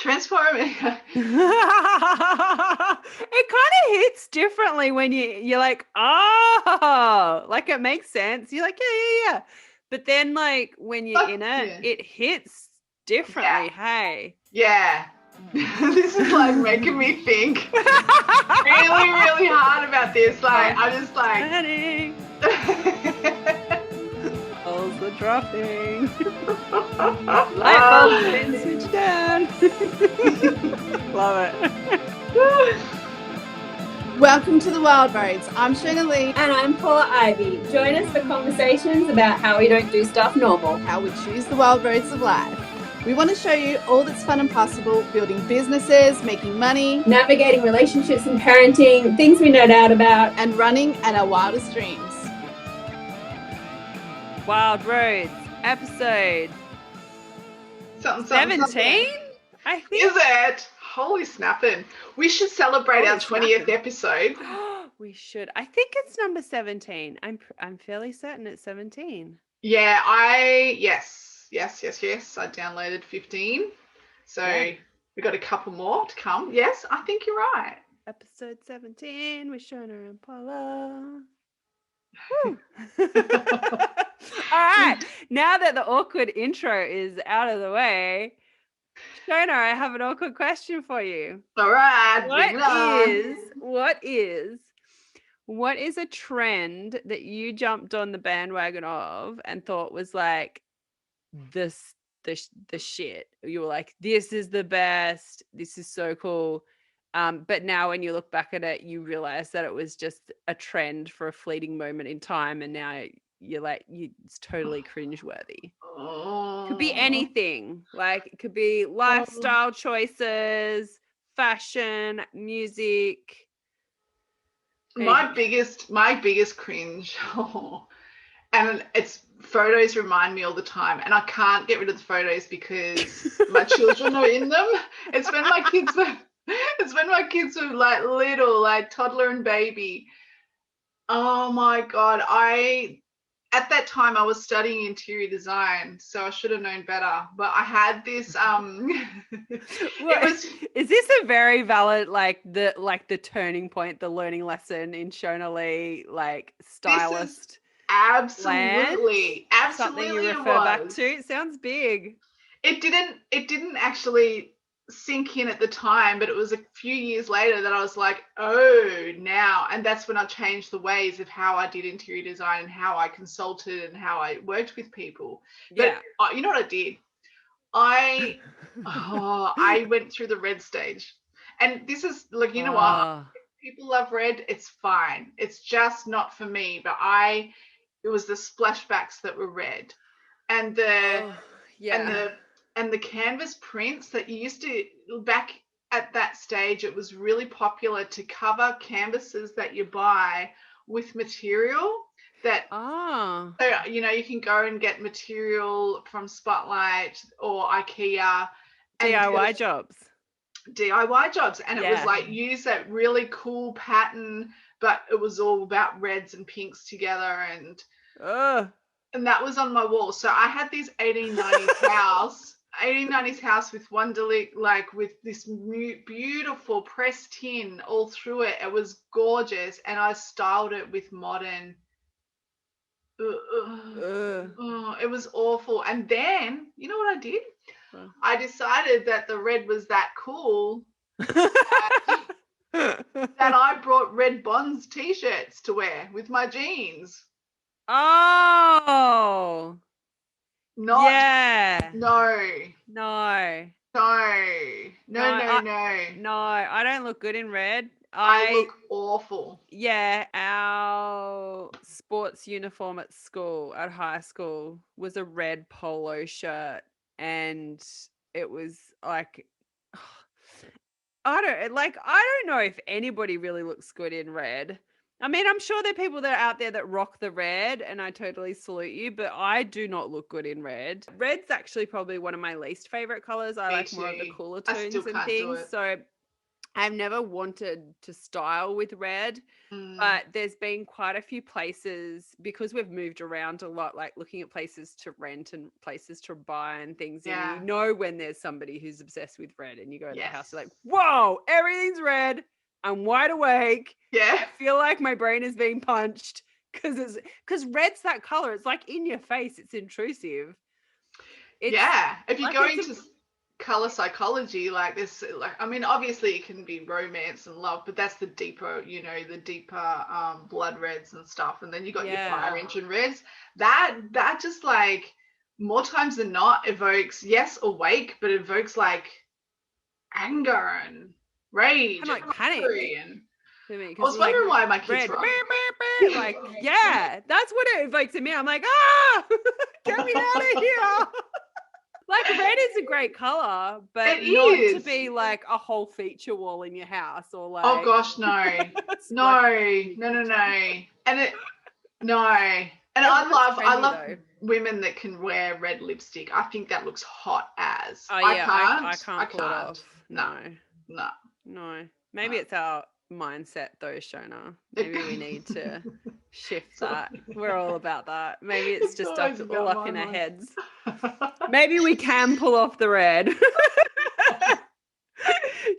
Transforming. It kind of hits differently when you're like, oh, like it makes sense. You're like, yeah. But then like when you're in it, Yeah. it hits differently. Hey. Yeah. This is like making me think really, really hard about this. Like, I just like. Balls are dropping. Light bulbs been switched down. Love it. Welcome to the Wild Roads. I'm Shonah Lee. And I'm Paula Ivy. Join us for conversations about how we don't do stuff normal. How we choose the wild roads of life. We want to show you all that's fun and possible, building businesses, making money, navigating relationships and parenting, things we nerd out about, and running at our wildest dreams. Wild Roads, episode 17, I think. Is it? Holy snapping. We should celebrate our 20th episode. We should. I think it's number 17. I'm fairly certain it's 17. Yeah, yes. I downloaded 15. So we got a couple more to come. Yes, I think you're right. Episode 17 with Shonah and Paula. Woo. All right. Now that the awkward intro is out of the way, Shonah, I have an awkward question for you. All right. What is a trend that you jumped on the bandwagon of and thought was like the shit? You were like, this is the best. This is so cool. But now when you look back at it, you realize that it was just a trend for a fleeting moment in time. And now you're like, it's totally cringeworthy. Could be anything. Like it could be lifestyle choices, fashion, music. My biggest cringe. And it's photos remind me all the time, and I can't get rid of the photos because my children are in them. It's when my kids were like little, like toddler and baby. Oh my God. At that time I was studying interior design, so I should have known better. But I had this Is this a very valid the turning point, the learning lesson in Shonah Lee, like stylist? Absolutely Something you refer back to. It sounds big. It didn't actually sink in at the time, but it was a few years later that I was like, oh, now. And that's when I changed the ways of how I did interior design and how I consulted and how I worked with people. But you know what I did? I went through the red stage. And this is like, you know what? People love red. It's fine. It's just not for me. But it was the splashbacks that were red, and the canvas prints that you used to, back at that stage, it was really popular to cover canvases that you buy with material that, so, you know, you can go and get material from Spotlight or IKEA. DIY jobs. And it was like, use that really cool pattern, but it was all about reds and pinks together, and that was on my wall. So I had this 1890s house with Wonderlic, like with this beautiful pressed tin all through it. It was gorgeous, and I styled it with modern. It was awful. And then, you know what I did? I decided that the red was that cool that I brought Red Bonds t-shirts to wear with my jeans. Oh. No. I don't look good in red. I look awful. Yeah, our sports uniform at school, at high school, was a red polo shirt, and it was like, I don't know if anybody really looks good in red. I mean, I'm sure there are people that are out there that rock the red, and I totally salute you, but I do not look good in red. Red's actually probably one of my least favorite colors. I like more of the cooler tones and things. So I've never wanted to style with red, but there's been quite a few places because we've moved around a lot, like looking at places to rent and places to buy and things. And Yeah. you know when there's somebody who's obsessed with red and you go to the house, you're like, Yes. whoa, everything's red. I'm wide awake. Yeah. I feel like my brain is being punched because red's that color. It's like in your face. It's intrusive. Yeah. If you like go it's into color psychology, like this, like, I mean, obviously it can be romance and love, but that's the deeper, you know, the deeper blood reds and stuff. And then you got your fire engine reds. That just like more times than not evokes, yes, awake, but evokes like anger and rage and like panic. panic. I was wondering why my kids red, were like, yeah, that's what it evokes in me. I'm like, ah, get me out of here. Like red is a great color, but not to be like a whole feature wall in your house or like. Oh gosh, no, no. And I love women that can wear red lipstick. I think that looks hot as. Oh yeah, I can't pull it off. No. Maybe it's our mindset though, Shonah. Maybe we need to shift that. We're all about that. Maybe it's just all up in our heads. Maybe we can pull off the red.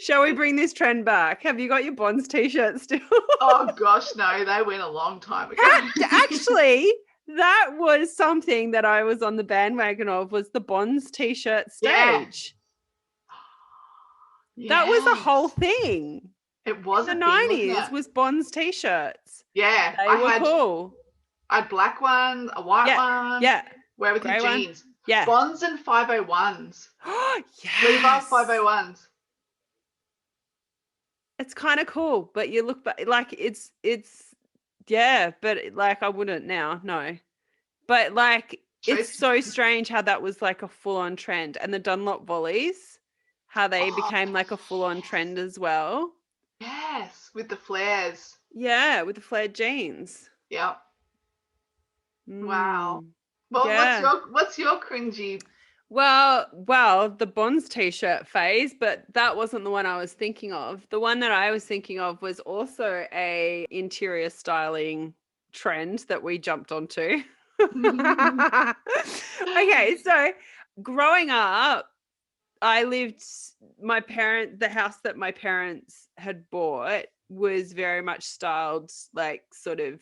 Shall we bring this trend back? Have you got your Bonds t-shirt still? Oh gosh, no, they went a long time ago. Actually, that was something that I was on the bandwagon of, was the Bonds t-shirt stage. That was a whole thing. It was in the 90s was Bonds t-shirts. Yeah, they were cool. I had black ones, a white one. Yeah. Wear with your jeans. One. Yeah. Bonds and 501s. Yes. Levi 501s. It's kind of cool, but you look back, like it's yeah, but like I wouldn't now, no. But like it's so strange how that was like a full-on trend, and the Dunlop volleys, how they became like a full-on trend as well. Yes, with the flares. Yeah, with the flared jeans. Yep. Wow. Well, what's your cringy? Well, the Bonds t-shirt phase, but that wasn't the one I was thinking of. The one that I was thinking of was also a interior styling trend that we jumped onto. Okay, so growing up, the house that my parents had bought was very much styled like sort of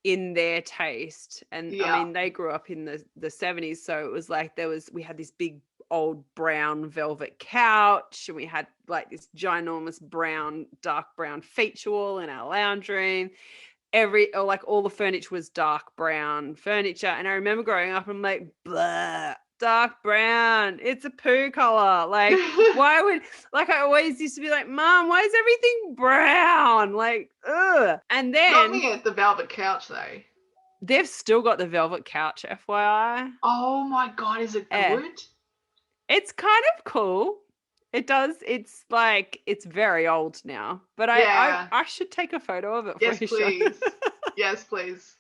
in their taste. And I mean, they grew up in the 70s. So it was like we had this big old brown velvet couch, and we had like this ginormous dark brown feature wall in our lounge room. All the furniture was dark brown furniture. And I remember growing up, I'm like, blah, dark brown, it's a poo color. Like, why would, like, I always used to be like, Mom, why is everything brown? Like, ugh. And then got me at the velvet couch though. They've still got the velvet couch, FYI. Oh my God, is it good? It's kind of cool. It does. It's like, it's very old now, but I should take a photo of it for you. Yes, please. Yes, please.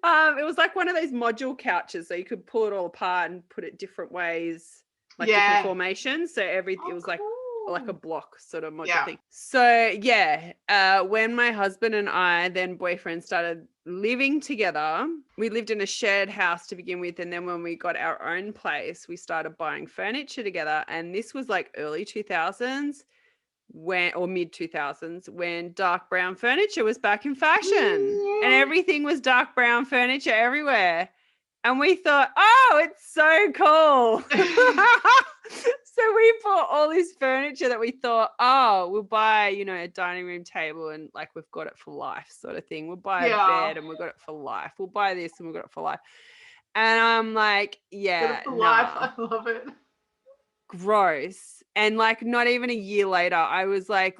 It was like one of those module couches, so you could pull it all apart and put it different ways, like different formations. So it was like a block sort of module thing. So when my husband and I, then boyfriend, started living together, we lived in a shared house to begin with, and then when we got our own place, we started buying furniture together. And this was like early 2000s. Or mid 2000s, when dark brown furniture was back in fashion, and everything was dark brown furniture everywhere. And we thought, oh, it's so cool. So we bought all this furniture that we thought, oh, we'll buy, a dining room table, and like we've got it for life sort of thing. We'll buy a bed and we've got it for life. We'll buy this and we've got it for life. And I'm like, life. I love it. Gross. And like not even a year later, I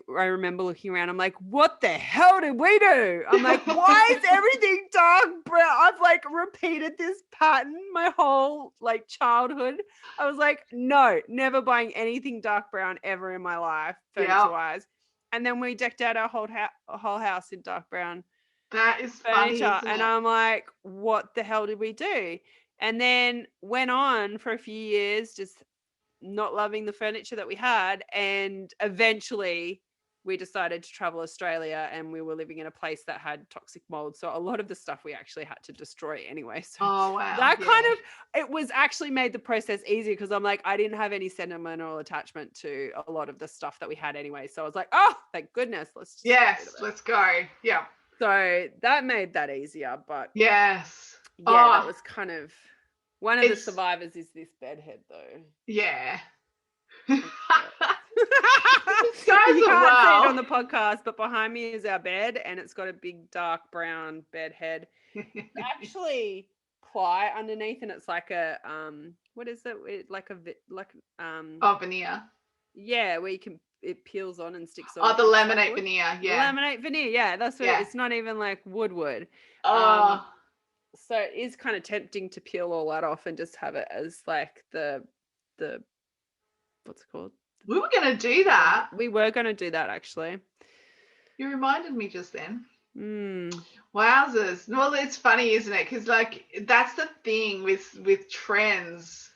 remember looking around, I'm like, what the hell did we do? I'm like, why is everything dark brown? I've like repeated this pattern my whole like childhood. I was like, no, never buying anything dark brown ever in my life, furniture wise. And then we decked out our whole house in dark brown. That is furniture. Funny, and I'm like, what the hell did we do? And then went on for a few years, just not loving the furniture that we had. And eventually we decided to travel Australia, and we were living in a place that had toxic mold. So a lot of the stuff we actually had to destroy anyway. So Oh, wow. that kind of, it was actually made the process easier, because I'm like, I didn't have any sentimental attachment to a lot of the stuff that we had anyway. So I was like, oh, thank goodness. Let's just let's go. Yeah. So that made that easier. But yes. yeah, that was kind of one of the survivors is this bedhead though. Yeah. You can't see it on the podcast, but behind me is our bed, and it's got a big dark brown bed head. It's actually ply underneath, and it's like a what is it? Like veneer. Yeah, where it peels on and sticks on. Oh, the laminate veneer. Yeah. Laminate veneer. Yeah, that's what it's not even like wood. Oh. So it is kind of tempting to peel all that off and just have it as like the what's it called? We were going to do that. We were going to do that, actually. You reminded me just then. Wowzers. Well, it's funny, isn't it? Because like that's the thing with trends,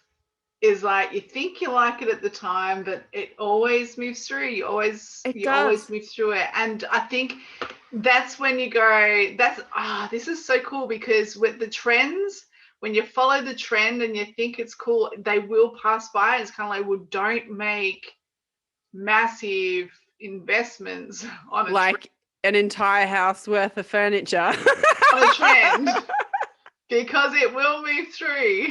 is like you think you like it at the time, but it always moves through. You always move through it. And I think that's when you go, this is so cool, because with the trends, when you follow the trend and you think it's cool, they will pass by. It's kind of like, well, don't make massive investments on an entire house worth of furniture on a trend, because it will move through.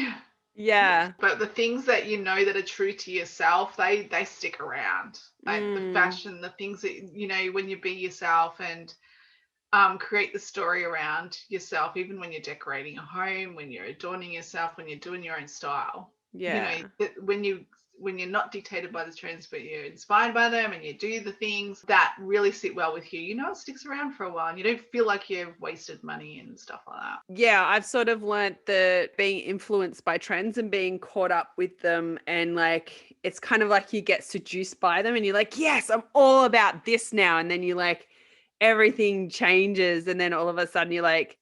Yeah. But the things that you know that are true to yourself, they stick around. Like the fashion, the things that, you know, when you be yourself and create the story around yourself, even when you're decorating a home, when you're adorning yourself, when you're doing your own style. Yeah. You know, when you're not dictated by the trends, but you're inspired by them, and you do the things that really sit well with you, you know, it sticks around for a while, and you don't feel like you've wasted money and stuff like that. Yeah, I've sort of learnt that being influenced by trends and being caught up with them, and like it's kind of like you get seduced by them and you're like, yes, I'm all about this now, and then you like everything changes, and then all of a sudden you're like,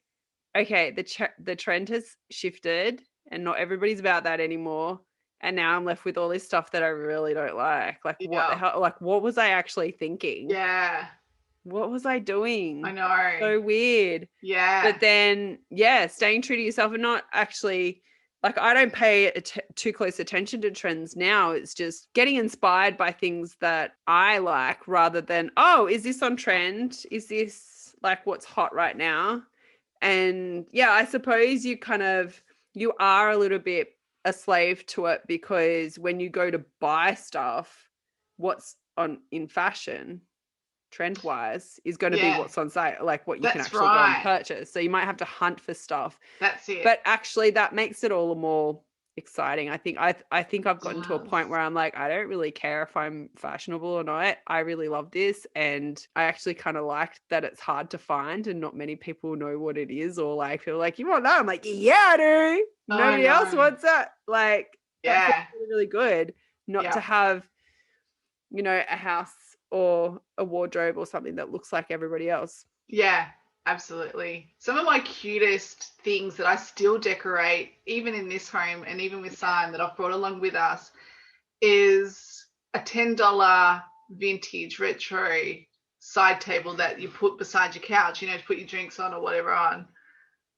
okay, the trend has shifted and not everybody's about that anymore. And now I'm left with all this stuff that I really don't like. Like, what the hell? Like, what was I actually thinking? Yeah. What was I doing? I know. So weird. Yeah. But then, staying true to yourself and not actually, like, I don't pay too close attention to trends now. It's just getting inspired by things that I like, rather than, oh, is this on trend? Is this like what's hot right now? And yeah, I suppose you are a little bit a slave to it, because when you go to buy stuff, what's in fashion trend wise is going to be what's on sale, like what you can actually go and purchase. So you might have to hunt for stuff. That's it. But actually that makes it all the more exciting. I think I've gotten to a point where I'm like, I don't really care if I'm fashionable or not. I really love this, and I actually kind of liked that it's hard to find and not many people know what it is, or like feel like, you want that? I'm like, yeah, I do. Nobody else wants that. Like, that's really, really good not to have, you know, a house or a wardrobe or something that looks like everybody else. Yeah. Absolutely. Some of my cutest things that I still decorate, even in this home and even with Simon, that I've brought along with us, is a $10 vintage retro side table that you put beside your couch, you know, to put your drinks on or whatever on,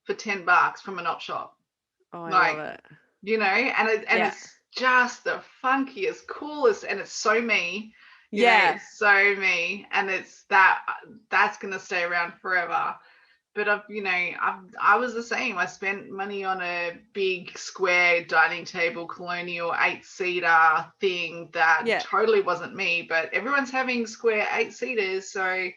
for $10 from an op shop. Oh, I love it. You know, and it's just the funkiest, coolest, and it's so me. You know, it's so me, and it's that's gonna stay around forever. But I was the same. I spent money on a big square dining table, colonial 8-seater thing that totally wasn't me. But everyone's having square 8-seaters, so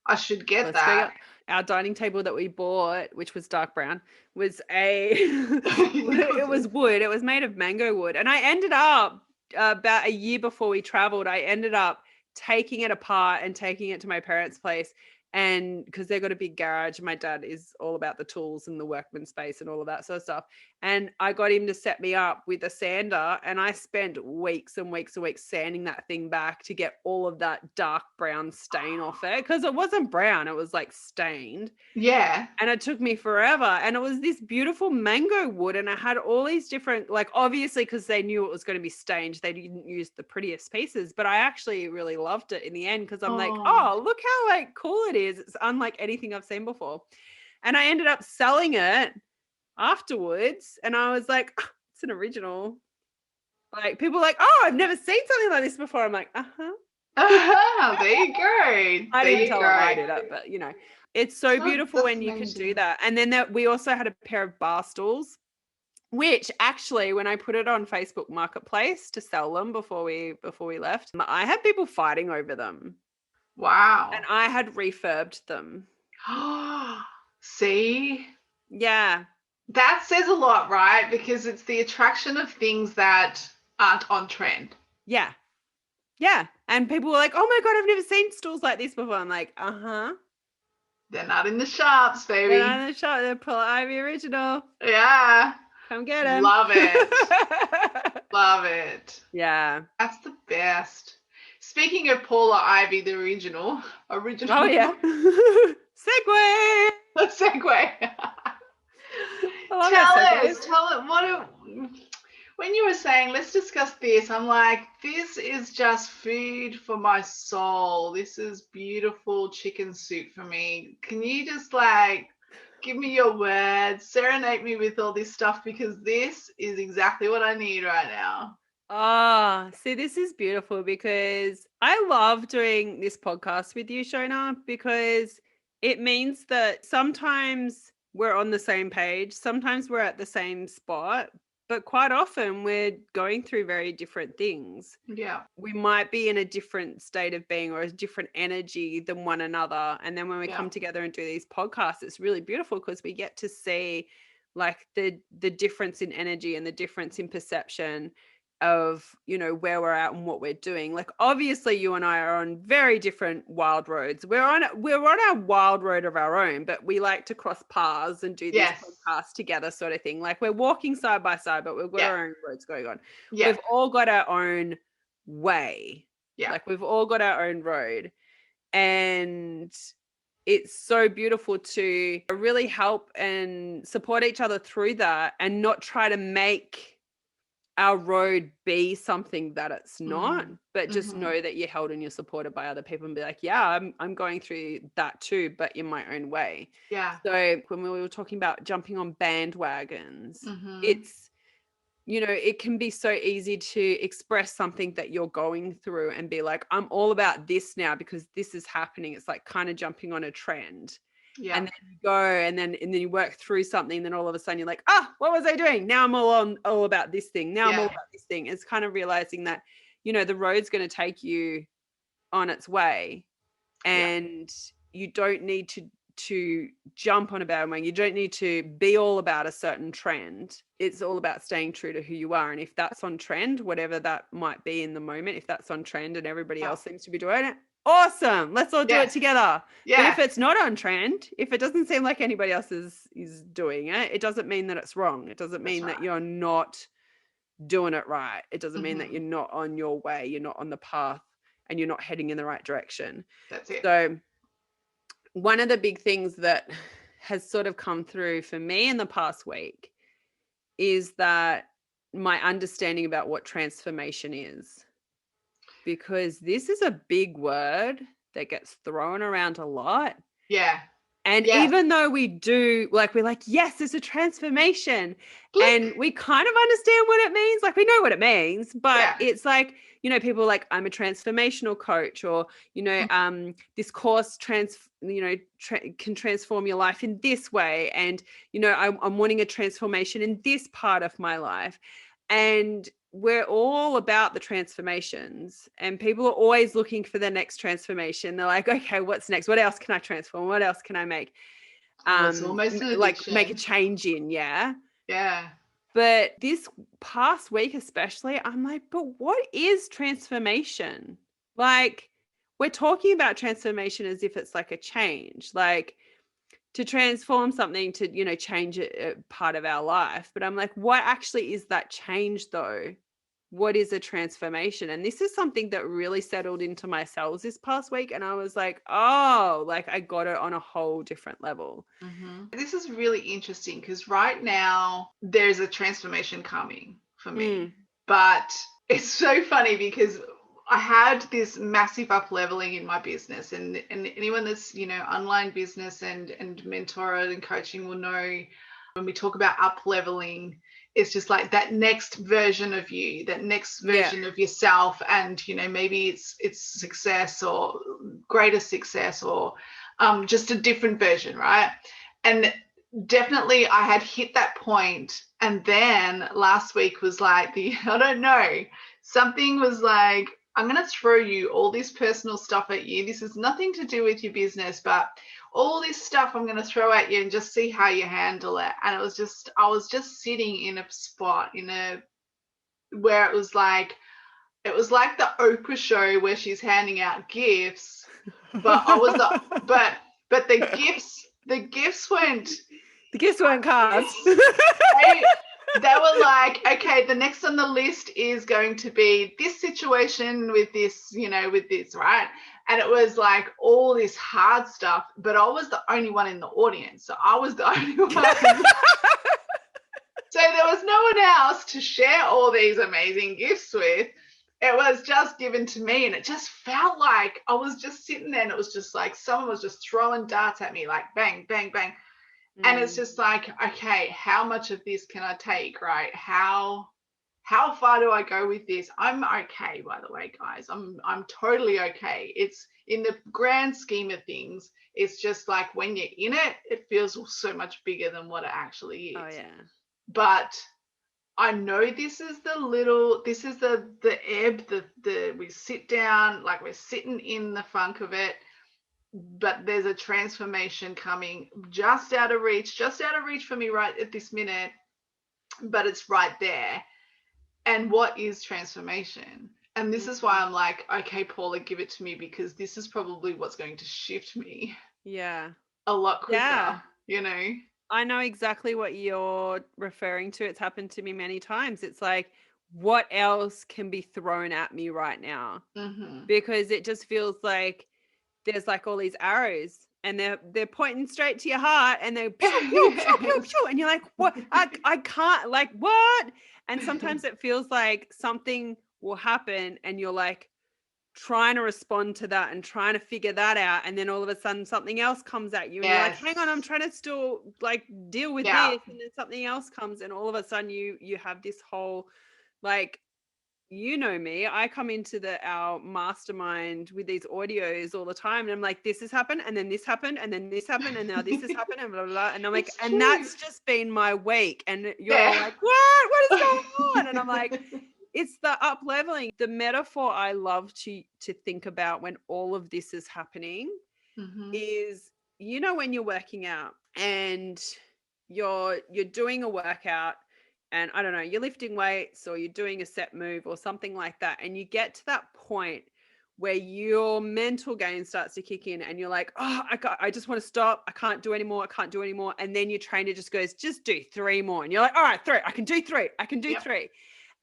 I should get that. Our dining table that we bought, which was dark brown, was it was wood. It was made of mango wood, and I ended up, about a year before we traveled, I ended up taking it apart and taking it to my parents' place, and because they've got a big garage, my dad is all about the tools and the workman space and all of that sort of stuff, And I got him to set me up with a sander, and I spent weeks and weeks and weeks sanding that thing back to get all of that dark brown stain off it, because it wasn't brown, it was like stained. Yeah. And it took me forever. And it was this beautiful mango wood, and it had all these different, like, obviously because they knew it was going to be stained, they didn't use the prettiest pieces, but I actually really loved it in the end, because I'm like, oh, look how like cool it is. It's unlike anything I've seen before. And I ended up selling it afterwards, and I was like, oh, it's an original. Like, people were like, oh, I've never seen something like this before. I'm like, There you go. I didn't tell them I did it, but you know, it's so beautiful when you can do that. And then we also had a pair of bar stools, which actually, when I put it on Facebook Marketplace to sell them before we left, I had people fighting over them. Wow. And I had refurbed them. See? Yeah. That says a lot, right? Because it's the attraction of things that aren't on trend. Yeah. Yeah. And people were like, oh my God, I've never seen stools like this before. I'm like, They're not in the shops, baby. They're not in the shop. They're Paula Ivy original. Yeah. Come get them. Love it. Love it. Yeah. That's the best. Speaking of Paula Ivy, the original. Oh, yeah. Segue. Segue. Tell it, when you were saying, let's discuss this, I'm like, this is just food for my soul. This is beautiful chicken soup for me. Can you just like give me your words, serenade me with all this stuff, because this is exactly what I need right now. Oh, see, this is beautiful, because I love doing this podcast with you, Shonah, because it means that sometimes we're on the same page, sometimes we're at the same spot, but quite often we're going through very different things. Yeah. We might be in a different state of being or a different energy than one another. And then when we come together and do these podcasts, it's really beautiful, because we get to see like the difference in energy and the difference in perception of, you know, where we're at and what we're doing. Like, obviously you and I are on very different wild roads. We're on our wild road of our own, but we like to cross paths and do this podcast together, sort of thing. Like, we're walking side by side, but we've got our own roads going on. We've all got our own way. Like, we've all got our own road, and it's so beautiful to really help and support each other through that, and not try to make our road be something that it's not, but just know that you're held and you're supported by other people, and be like, yeah, I'm going through that too, but in my own way. Yeah. So when we were talking about jumping on bandwagons, it's, you know, it can be so easy to express something that you're going through and be like, I'm all about this now because this is happening. It's like kind of jumping on a trend. Yeah. And then you go and then you work through something, then all of a sudden you're like, what was I doing? Now I'm all about this thing. Now I'm all about this thing. It's kind of realizing that, you know, the road's going to take you on its way, and you don't need to jump on a bandwagon. You don't need to be all about a certain trend. It's all about staying true to who you are. And if that's on trend, whatever that might be in the moment, if that's on trend and everybody else seems to be doing it, awesome, let's all do it together. But if it's not on trend, if it doesn't seem like anybody else is doing it, it doesn't mean that it's wrong. It doesn't mean that you're not doing it right. It doesn't mean that you're not on your way, you're not on the path, and you're not heading in the right direction. That's it. So one of the big things that has sort of come through for me in the past week is that my understanding about what transformation is. Because this is a big word that gets thrown around a lot. Yeah. And even though we do, like, we're like, yes, it's a transformation. And we kind of understand what it means. Like, we know what it means, but it's like, you know, people are like, I'm a transformational coach, or, you know, this course can transform your life in this way. And, you know, I'm wanting a transformation in this part of my life. And we're all about the transformations, and people are always looking for the next transformation. They're like, okay, what's next? What else can I transform? What else can I make? It's almost like make a change in. Yeah. But this past week especially, I'm like, but what is transformation? Like, we're talking about transformation as if it's like a change. Like, to transform something to, you know, change a part of our life. But I'm like, what actually is that change though? What is a transformation? And this is something that really settled into my cells this past week. And I was like, oh, like I got it on a whole different level. This is really interesting because right now there's a transformation coming for me. But it's so funny because I had this massive up leveling in my business, and anyone that's, you know, online business and mentored and coaching will know when we talk about up leveling, it's just like that next version of you, that next version of yourself, and you know, maybe it's success or greater success or just a different version, right? And definitely I had hit that point, and then last week was like I don't know, something was like, I'm going to throw you all this personal stuff at you. This has nothing to do with your business, but all this stuff I'm going to throw at you and just see how you handle it. And it was just, I was just sitting in a spot where it was like the Oprah show where she's handing out gifts, but but the gifts weren't. The gifts weren't cards. They were like, okay, the next on the list is going to be this situation with this, you know, with this, right? And it was like all this hard stuff, but I was the only one in the audience. So I was the only one. So there was no one else to share all these amazing gifts with. It was just given to me, and it just felt like I was just sitting there, and it was just like someone was just throwing darts at me, like bang, bang, bang. And it's just like, okay, how much of this can I take, right? How far do I go with this? I'm okay, by the way, guys. I'm totally okay. It's in the grand scheme of things, it's just like when you're in it, it feels so much bigger than what it actually is. Oh yeah. But I know this is the ebb, we sit down, like we're sitting in the funk of it. But there's a transformation coming just out of reach for me right at this minute, but it's right there. And what is transformation? And this is why I'm like, okay, Paula, give it to me, because this is probably what's going to shift me a lot quicker, you know? I know exactly what you're referring to. It's happened to me many times. It's like, what else can be thrown at me right now? Because it just feels like there's like all these arrows, and they're pointing straight to your heart, and they're pew, pew, pew, pew, pew, and you're like, what? I can't, like, what? And sometimes it feels like something will happen, and you're like trying to respond to that and trying to figure that out, and then all of a sudden something else comes at you, and you're like, hang on, I'm trying to still like deal with this, and then something else comes, and all of a sudden you have this whole, like, you know me, I come into our mastermind with these audios all the time, and I'm like, this has happened, and then this happened, and then this happened, and now this has happened, and blah, blah, blah. And I'm like, and that's just been my week. And you're like, what is going on? And I'm like, it's the up leveling. The metaphor I love to think about when all of this is happening is, you know, when you're working out and you're doing a workout, and I don't know, you're lifting weights or you're doing a set move or something like that, and you get to that point where your mental game starts to kick in, and you're like, oh, I just want to stop. I can't do anymore. And then your trainer just goes, just do 3 more. And you're like, all right, 3. I can do 3. I can do 3.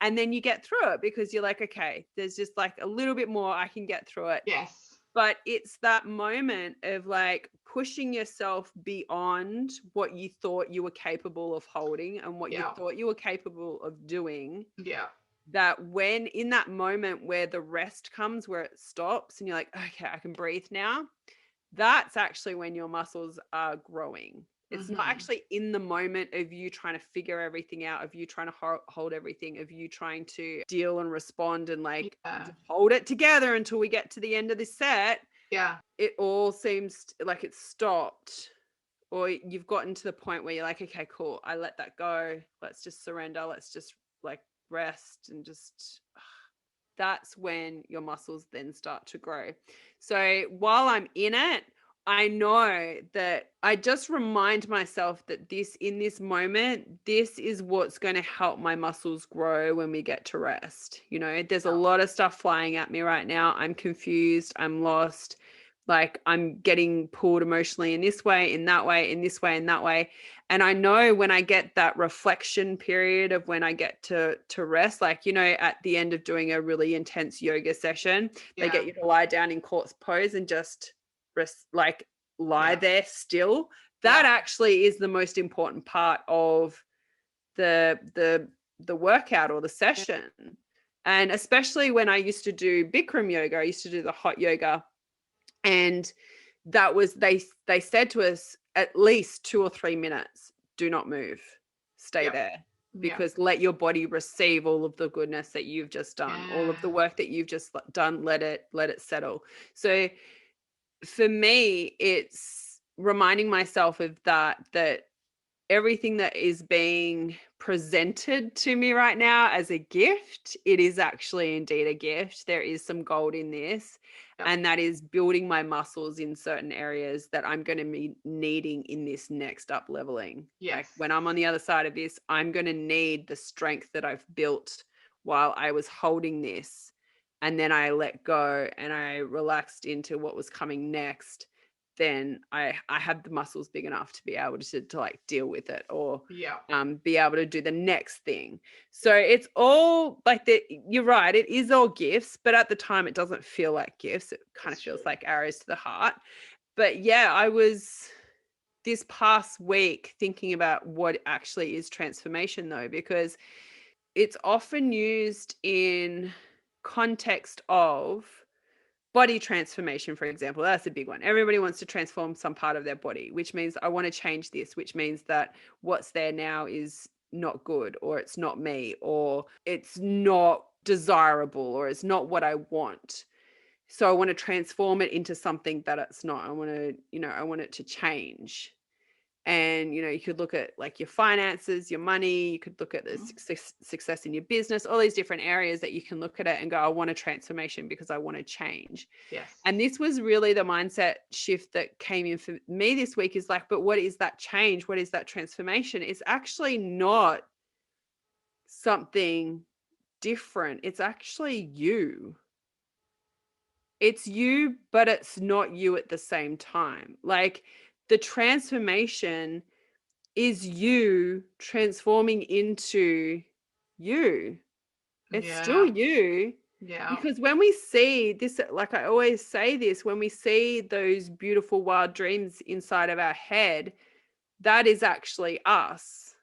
And then you get through it because you're like, okay, there's just like a little bit more. I can get through it. Yes. But it's that moment of like pushing yourself beyond what you thought you were capable of holding and what you thought you were capable of doing. Yeah. That when in that moment where the rest comes, where it stops and you're like, okay, I can breathe now. That's actually when your muscles are growing. It's not actually in the moment of you trying to figure everything out, of you trying to hold everything, of you trying to deal and respond and like hold it together until we get to the end of this set. Yeah. It all seems like it's stopped, or you've gotten to the point where you're like, okay, cool, I let that go. Let's just surrender. Let's just like rest and just... That's when your muscles then start to grow. So while I'm in it, I know that I just remind myself that in this moment, this is what's going to help my muscles grow when we get to rest. You know, there's a lot of stuff flying at me right now. I'm confused. I'm lost. Like I'm getting pulled emotionally in this way, in that way, in this way, in that way. And I know when I get that reflection period of when I get to rest, like, you know, at the end of doing a really intense yoga session, they get you to lie down in corpse pose and just rest, like lie there still. That actually is the most important part of the workout or the session. And especially when I used to do Bikram yoga, I used to do the hot yoga. And that was, they said to us, at least 2 or 3 minutes, do not move, stay there, because let your body receive all of the goodness that you've just done, all of the work that you've just done, let it settle. So for me, it's reminding myself of that everything that is being presented to me right now as a gift, it is actually indeed a gift. There is some gold in this. And that is building my muscles in certain areas that I'm going to be needing in this next up leveling. Like when I'm on the other side of this, I'm going to need the strength that I've built while I was holding this. And then I let go and I relaxed into what was coming next. Then I had the muscles big enough to be able to like deal with it or be able to do the next thing. So it's all like that. You're right. It is all gifts, but at the time it doesn't feel like gifts. It kind of feels like arrows to the heart. But yeah, I was this past week thinking about what actually is transformation though, because it's often used in context of body transformation, for example. That's a big one. Everybody wants to transform some part of their body, which means I want to change this, which means that what's there now is not good, or it's not me, or it's not desirable, or it's not what I want. So I want to transform it into something that it's not. I want to, I want it to change. And, you could look at like your finances, your money, you could look at the success in your business, all these different areas that you can look at it and go, I want a transformation because I want to change. Yes. And this was really the mindset shift that came in for me this week is like, but what is that change? What is that transformation? It's actually not something different. It's actually you. It's you, but it's not you at the same time. Like, the transformation is you transforming into you. It's still you. Yeah. Because when we see this, like I always say this, when we see those beautiful wild dreams inside of our head, that is actually us.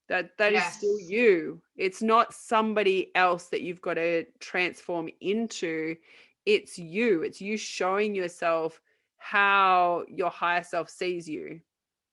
That is still you. It's not somebody else that you've got to transform into. It's you. It's you showing yourself how your higher self sees you.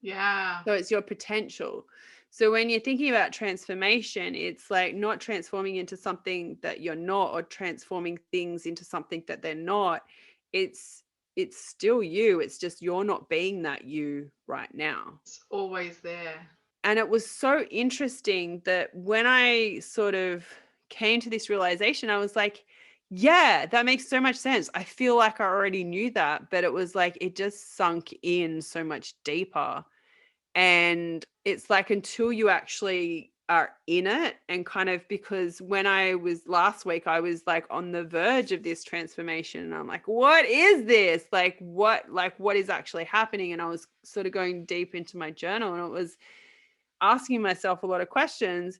Yeah. So it's your potential. So when you're thinking about transformation, it's like not transforming into something that you're not, or transforming things into something that they're not. It's still you. It's just you're not being that you right now. It's always there. And it was so interesting that when I sort of came to this realization, I was like, yeah, that makes so much sense. I feel like I already knew that, but it was like it just sunk in so much deeper. And it's like until you actually are in it, and kind of, because when I was last week, I was like on the verge of this transformation and I'm like, what is this? Like what is actually happening? And I was sort of going deep into my journal and it was asking myself a lot of questions.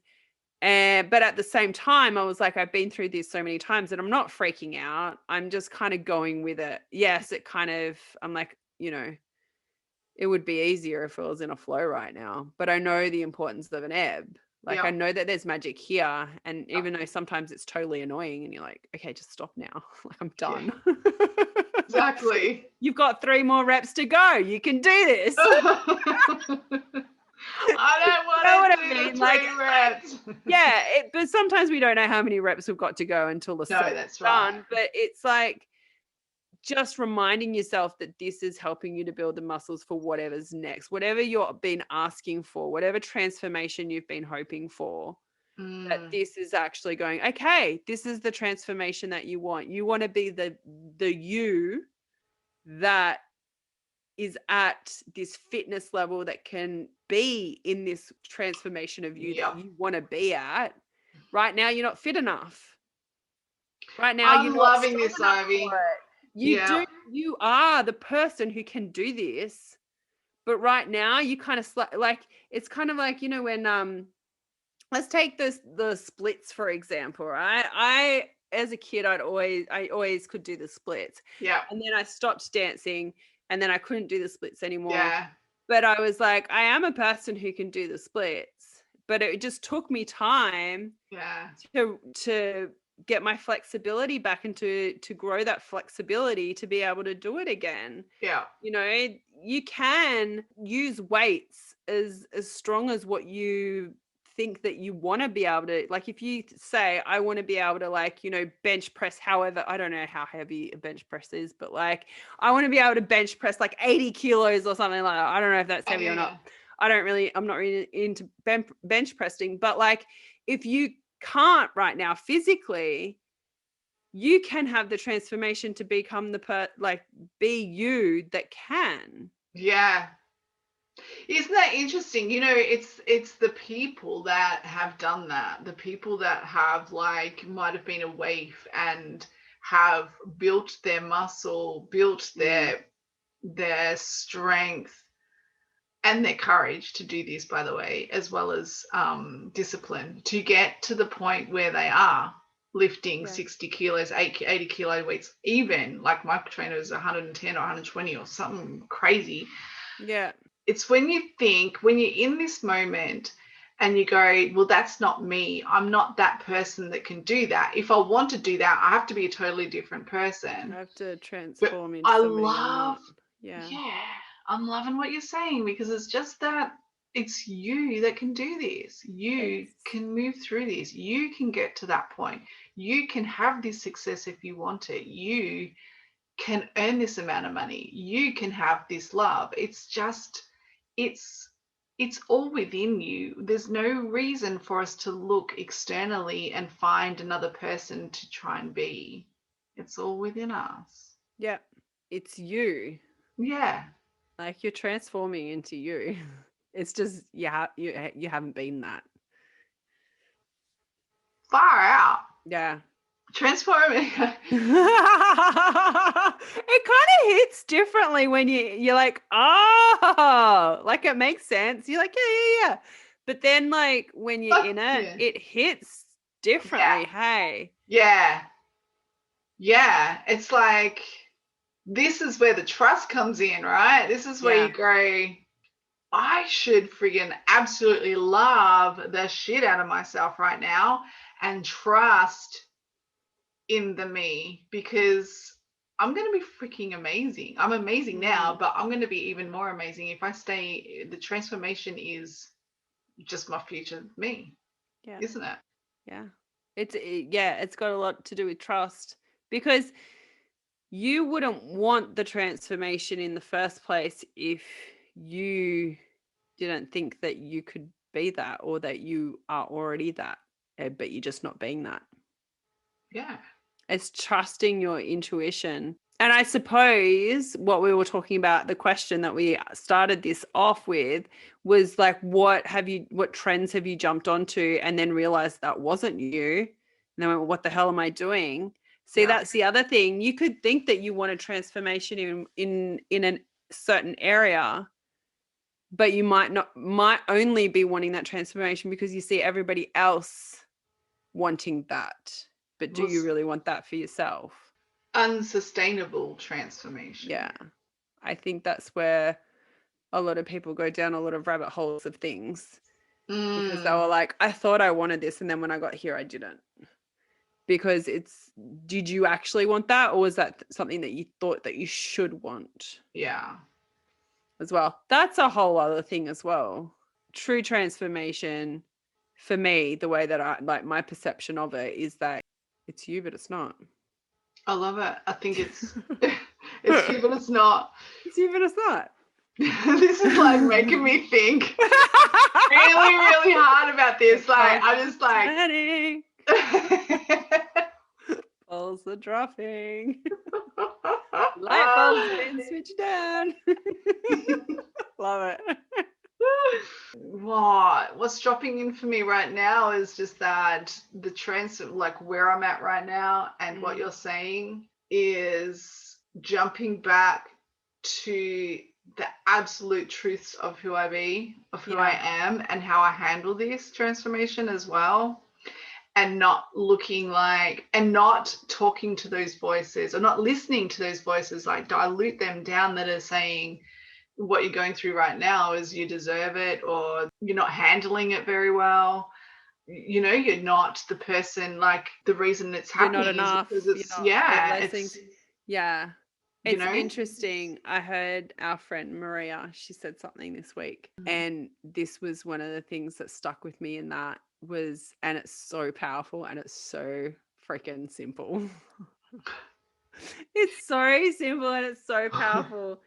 But at the same time, I was like, I've been through this so many times and I'm not freaking out. I'm just kind of going with it. Yes, it kind of, I'm like, it would be easier if it was in a flow right now, but I know the importance of an ebb. Like I know that there's magic here. And even though sometimes it's totally annoying and you're like, okay, just stop now. Like I'm done. Yeah. Exactly. You've got 3 more reps to go. You can do this. I don't want to do the 3 reps. Yeah, but sometimes we don't know how many reps we've got to go until the set's done. Right. But it's like just reminding yourself that this is helping you to build the muscles for whatever's next, whatever you've been asking for, whatever transformation you've been hoping for, that this is actually going, okay, this is the transformation that you want. You want to be the you that is at this fitness level that can be in this transformation of you that you want to be at. Right now, you're not fit enough. Right now, I'm loving this, Ivy. You do you are the person who can do this. But right now you kind of like, it's kind of like, you know, when let's take the splits for example, right? I as a kid I always could do the splits. Yeah. And then I stopped dancing and then I couldn't do the splits anymore. Yeah. But I was like, I am a person who can do the splits, but it just took me time Yeah. to get my flexibility back and to grow that flexibility to be able to do it again. Yeah. You know, you can use weights as strong as what you think that you want to be able to. Like if you say, I want to be able to, like, you know, bench press, however, I don't know how heavy a bench press is, but like I want to be able to bench press like 80 kilos or something like that. I don't know if that's heavy or not. I'm not really into bench pressing, but like if you can't right now physically, you can have the transformation to become be you that can. Yeah. Isn't that interesting? You know, it's the people that have done that, the people that have like might have been a waif and have built their muscle, built their strength and their courage to do this, by the way, as well as discipline to get to the point where they are lifting 60 kilos, 80 kilo weights, even like my trainer is 110 or 120 or something crazy. Yeah. It's when you think, when you're in this moment and you go, well, that's not me. I'm not that person that can do that. If I want to do that, I have to be a totally different person. I have to transform into I somebody I'm love, not. Yeah. I'm loving what you're saying because it's just that it's you that can do this. You can move through this. You can get to that point. You can have this success if you want it. You can earn this amount of money. You can have this love. It's just, it's all within you. There's no reason for us to look externally and find another person to try and be. It's all within us. Yeah. It's you. Yeah. Like you're transforming into you. It's just you haven't been that. Far out. Yeah. Transforming. It kind of hits differently when you're like, oh, like it makes sense. You're like, yeah. But then like when you're in it, it hits differently. Hey. Yeah. It's like, this is where the trust comes in, right? This is where you go, I should friggin' absolutely love the shit out of myself right now and trust in the me, because I'm going to be freaking amazing. I'm amazing now, but I'm going to be even more amazing if I stay. The transformation is just my future me, isn't it? Yeah. It's got a lot to do with trust, because you wouldn't want the transformation in the first place if you didn't think that you could be that, or that you are already that, but you're just not being that. Yeah. It's trusting your intuition. And I suppose what we were talking about, the question that we started this off with was like, what trends have you jumped onto and then realized that wasn't you? And then went, well, what the hell am I doing? See, that's the other thing. You could think that you want a transformation in a certain area, but you might only be wanting that transformation because you see everybody else wanting that. But do you really want that for yourself? Unsustainable transformation. Yeah. I think that's where a lot of people go down a lot of rabbit holes of things. Because they were like, I thought I wanted this, and then when I got here, I didn't. Because did you actually want that, or was that something that you thought that you should want? Yeah. As well. That's a whole other thing as well. True transformation, for me, the way that I like my perception of it is that it's you, but it's not. I love it. I think it's it's you, but it's not. It's you, but it's not. This is like making me think really, really hard about this. Like I'm just like balls are dropping. Light bulbs been switched down. Love it. What's dropping in for me right now is just that the like where I'm at right now, and what you're saying is jumping back to the absolute truths of who I be, of who I am, and how I handle this transformation as well. And not looking like, and not talking to those voices, or not listening to those voices, like dilute them down, that are saying what you're going through right now is you deserve it, or you're not handling it very well. You know, you're not the person, like the reason it's You're happening not enough. is because it's, You're not it's, yeah. you It's know, interesting. I heard our friend Maria, she said something this week, and this was one of the things that stuck with me in that was, and it's so powerful and it's so freaking simple. It's so simple and it's so powerful,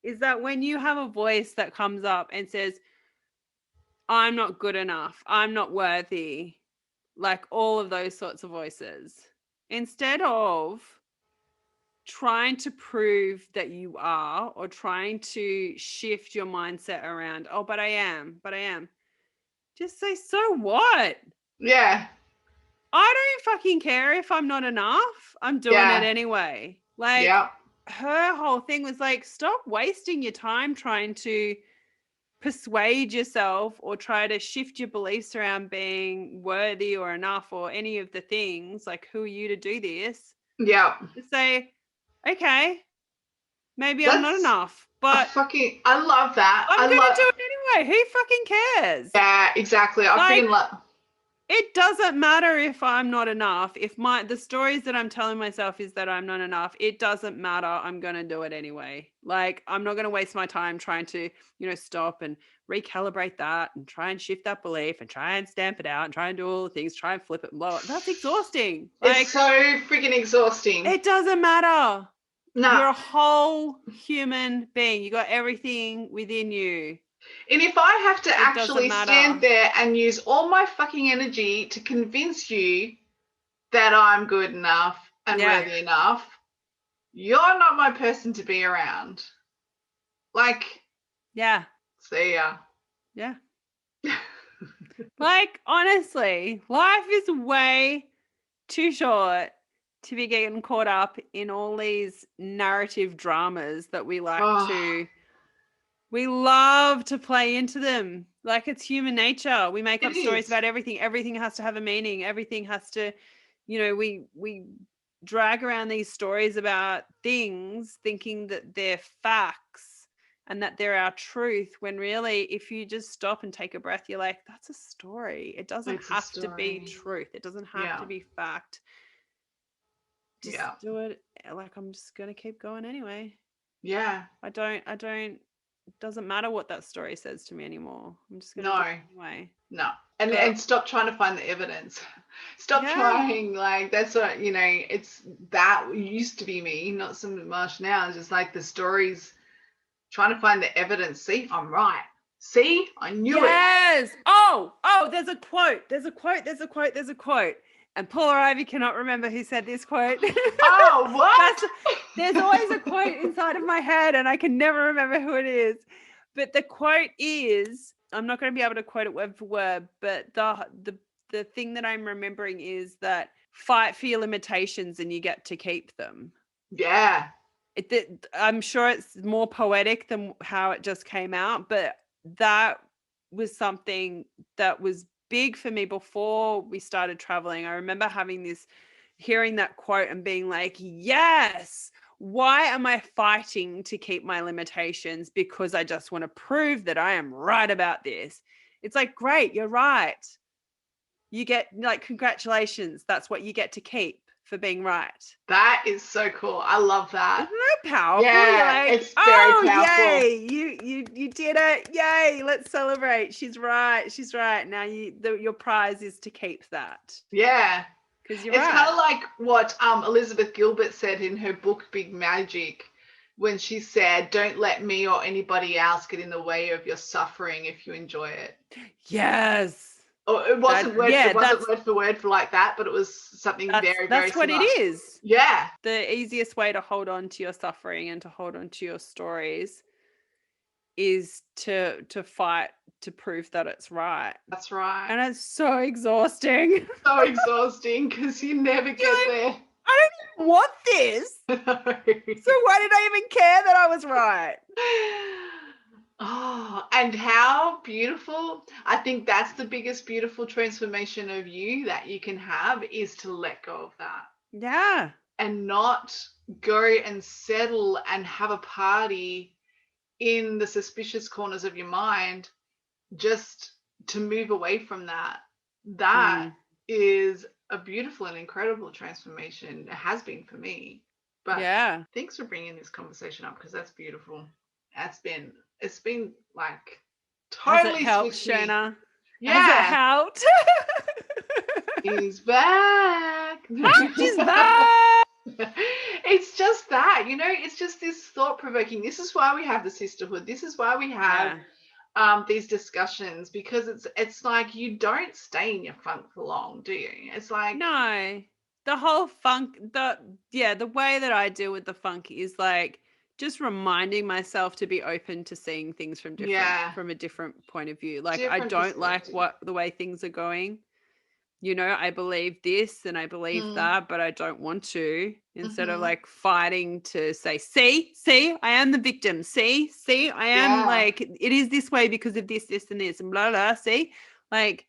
is that when you have a voice that comes up and says, I'm not good enough, I'm not worthy, like all of those sorts of voices, instead of trying to prove that you are, or trying to shift your mindset around, oh, but I am, just say, so what? yeah, I don't fucking care if I'm not enough. I'm doing it anyway. Like, her whole thing was like, stop wasting your time trying to persuade yourself or try to shift your beliefs around being worthy or enough or any of the things. Like, who are you to do this? yeah. To say, okay, maybe I'm not enough, but I love that. I'm gonna do it anyway. Who fucking cares? Yeah, exactly. I freaking love. It doesn't matter if I'm not enough. If the stories that I'm telling myself is that I'm not enough, it doesn't matter. I'm going to do it anyway. Like, I'm not going to waste my time trying to, stop and recalibrate that and try and shift that belief and try and stamp it out and try and do all the things, try and flip it and blow it. That's exhausting. Like, it's so freaking exhausting. It doesn't matter. No. You're a whole human being. You got everything within you. And if I have to actually stand there and use all my fucking energy to convince you that I'm good enough and worthy enough, you're not my person to be around. Like, see ya. Yeah. Like, honestly, life is way too short to be getting caught up in all these narrative dramas that we like to... We love to play into them. Like, it's human nature. We make up stories about everything. Everything has to have a meaning. Everything has to, we drag around these stories about things thinking that they're facts and that they're our truth, when really, if you just stop and take a breath, you're like, that's a story. It doesn't have to be truth. It doesn't have to be fact. Just do it. Like, I'm just going to keep going anyway. Yeah. I don't, it doesn't matter what that story says to me anymore. I'm just going to do it anyway. No. And stop trying to find the evidence. Stop trying, like, that's what, it's that used to be me, not so much now. It's just like the stories, trying to find the evidence. See, I'm right. See, I knew it. Yes. Oh, there's a quote. And Paula Ivy cannot remember who said this quote. Oh, what? There's always a quote inside of my head and I can never remember who it is. But the quote is, I'm not going to be able to quote it word for word, but the thing that I'm remembering is that fight for your limitations and you get to keep them. Yeah. I'm sure it's more poetic than how it just came out, but that was something that was big for me before we started traveling. I remember hearing that quote and being like, yes, why am I fighting to keep my limitations? Because I just want to prove that I am right about this. It's like, great, you're right. You get, like, congratulations. That's what you get to keep for being right. That is so cool. I love that. Isn't that powerful? Yeah, like, it's very powerful. Yay, you did it. Yay, let's celebrate. She's right. Now your prize is to keep that. Yeah. Because you're right. It's kind of like what Elizabeth Gilbert said in her book, Big Magic, when she said, don't let me or anybody else get in the way of your suffering if you enjoy it. Yes. Oh, it wasn't word for word for like that, but it was something very, very That's what similar. it is. Yeah. The easiest way to hold on to your suffering and to hold on to your stories is to fight to prove that it's right. That's right. And it's so exhausting. So exhausting because you never get there. I don't even want this. So why did I even care that I was right? Oh, and how beautiful. I think that's the biggest beautiful transformation of you that you can have, is to let go of that Yeah. and not go and settle and have a party in the suspicious corners of your mind, just to move away from that. That is a beautiful and incredible transformation. It has been for me. But Yeah. thanks for bringing this conversation up, because that's beautiful. It's been like totally Has it helped, switched me. Shonah? Yeah. Has it helped? He's back. She's back. It's just that, it's just this thought-provoking. This is why we have the sisterhood. This is why we have these discussions, because it's like, you don't stay in your funk for long, do you? It's like, no, the whole funk, the way that I deal with the funk is like just reminding myself to be open to seeing things from a different point of view. Like, I don't like the way things are going. I believe this and I believe that, but I don't want to. Instead of like fighting to say, see, I am the victim. See, I am like, it is this way because of this, and this, and blah, blah, see? Like,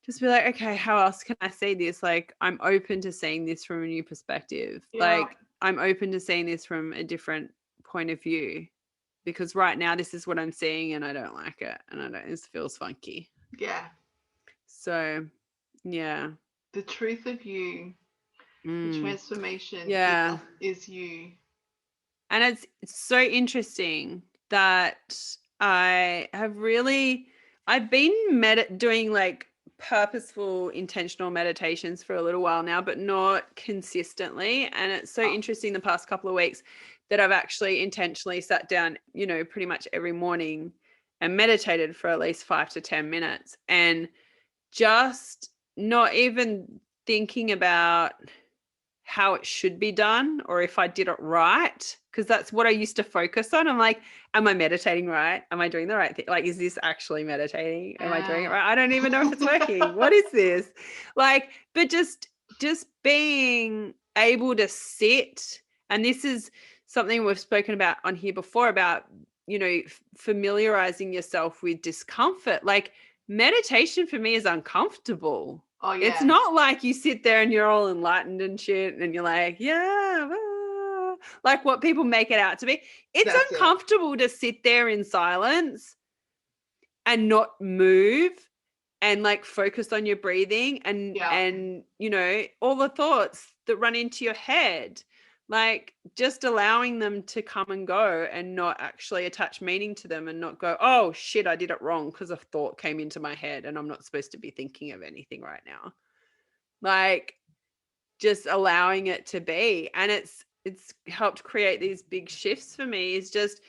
just be like, okay, how else can I see this? Like, I'm open to seeing this from a new perspective. Yeah. Like, I'm open to seeing this from a different point of view, because right now this is what I'm seeing and I don't like it. And it feels funky. Yeah. So, yeah. The truth of you, the transformation is you. And it's so interesting that I've been doing like purposeful, intentional meditations for a little while now, but not consistently. And it's so interesting the past couple of weeks that I've actually intentionally sat down, pretty much every morning and meditated for at least 5 to 10 minutes, and just not even thinking about how it should be done or if I did it right, because that's what I used to focus on. I'm like, am I meditating right? Am I doing the right thing? Like, is this actually meditating? Am I doing it right? I don't even know if it's working. What is this? Like, but just being able to sit, and this is something we've spoken about on here before about, familiarizing yourself with discomfort. Like, meditation for me is uncomfortable. Oh, yeah. It's not like you sit there and you're all enlightened and shit and you're like, like what people make it out to be. It's uncomfortable to sit there in silence and not move and like focus on your breathing and all the thoughts that run into your head. Like, just allowing them to come and go and not actually attach meaning to them, and not go, oh shit, I did it wrong because a thought came into my head and I'm not supposed to be thinking of anything right now. Like, just allowing it to be. And it's helped create these big shifts for me. Is just,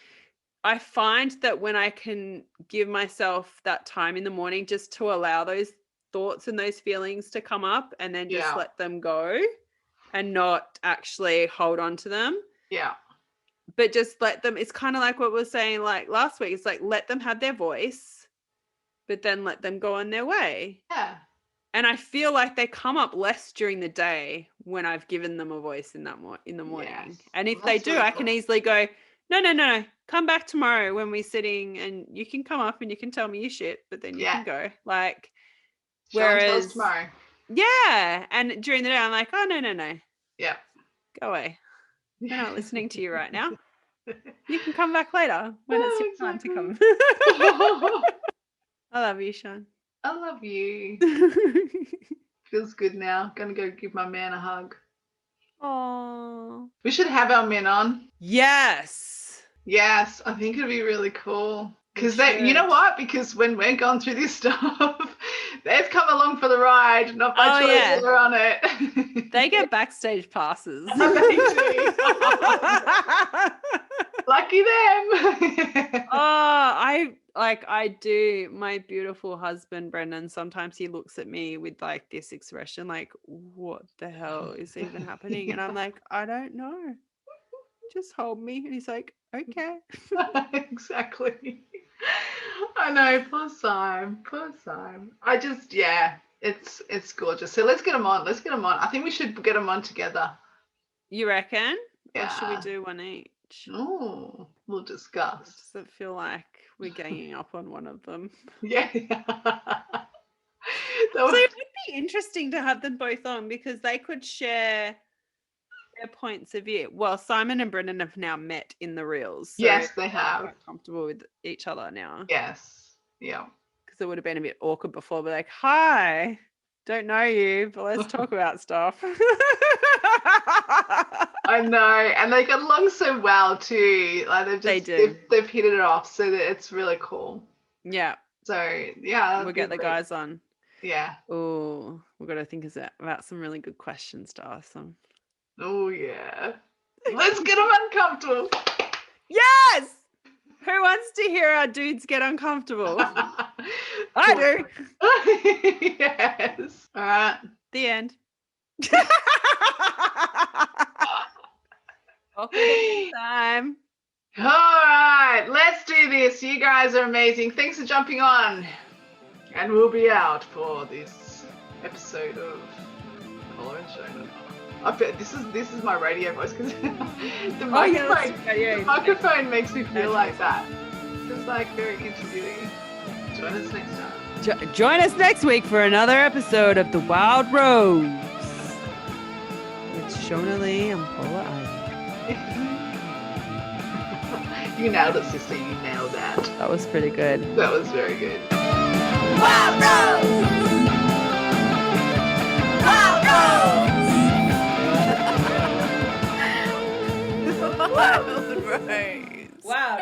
I find that when I can give myself that time in the morning just to allow those thoughts and those feelings to come up, and then just let them go and not actually hold on to them. Yeah. But just let them, it's kind of like what we were saying like last week. It's like, let them have their voice, but then let them go on their way. Yeah. And I feel like they come up less during the day when I've given them a voice in the morning. Yes. And if they do, I can easily go, no, come back tomorrow when we're sitting and you can come up and you can tell me your shit, but then you can go. Like, whereas tomorrow. Yeah. And during the day, I'm like, oh, no. Yeah. Go away. We're not listening to you right now. You can come back later when it's your time to come. I love you, Sean. I love you. Feels good now. Gonna go give my man a hug. Oh. We should have our men on. Yes. Yes, I think it'd be really cool. Because you know what? Because when we're going through this stuff, they've come along for the ride, not by choice, they're on it. They get backstage passes. They do. Lucky them. I do. My beautiful husband, Brendan, sometimes he looks at me with like this expression, like, what the hell is even happening? And I'm like, I don't know. Just hold me. And he's like, okay. Exactly. I know, poor Simon. I just, It's gorgeous. So let's get them on. I think we should get them on together. You reckon? Yeah. Or should we do one each? Oh, we'll discuss. Does it feel like we're ganging up on one of them? Yeah. So it would be interesting to have them both on because they could share their points of view. Well, Simon and Brendan have now met in the reels. So yes, they they're have. quite comfortable with each other now. Yes. Yeah. Because it would have been a bit awkward before. But like, hi, don't know you, but let's talk about stuff. I know, and they get along so well too. Like they've hit it off, so that it's really cool. Yeah. So yeah, we'll get the guys on. Yeah. Oh, we've got to think about some really good questions to ask them. Oh yeah. Let's get them uncomfortable. Yes. Who wants to hear our dudes get uncomfortable? I do. Yes. All right. The end. Time. All right, let's do this. You guys are amazing. Thanks for jumping on. And we'll be out for this episode of Paula and Shonah. I bet this is my radio voice because the microphone makes me feel like that. It's like very interviewing. Join us next time. Join us next week for another episode of The Wild Rose with Shonah Lee and Paula Ivy. You nailed it, sister. You nailed that. That was pretty good. That was very good. Wild Rose! Wild Rose! Wild Rose! Wow.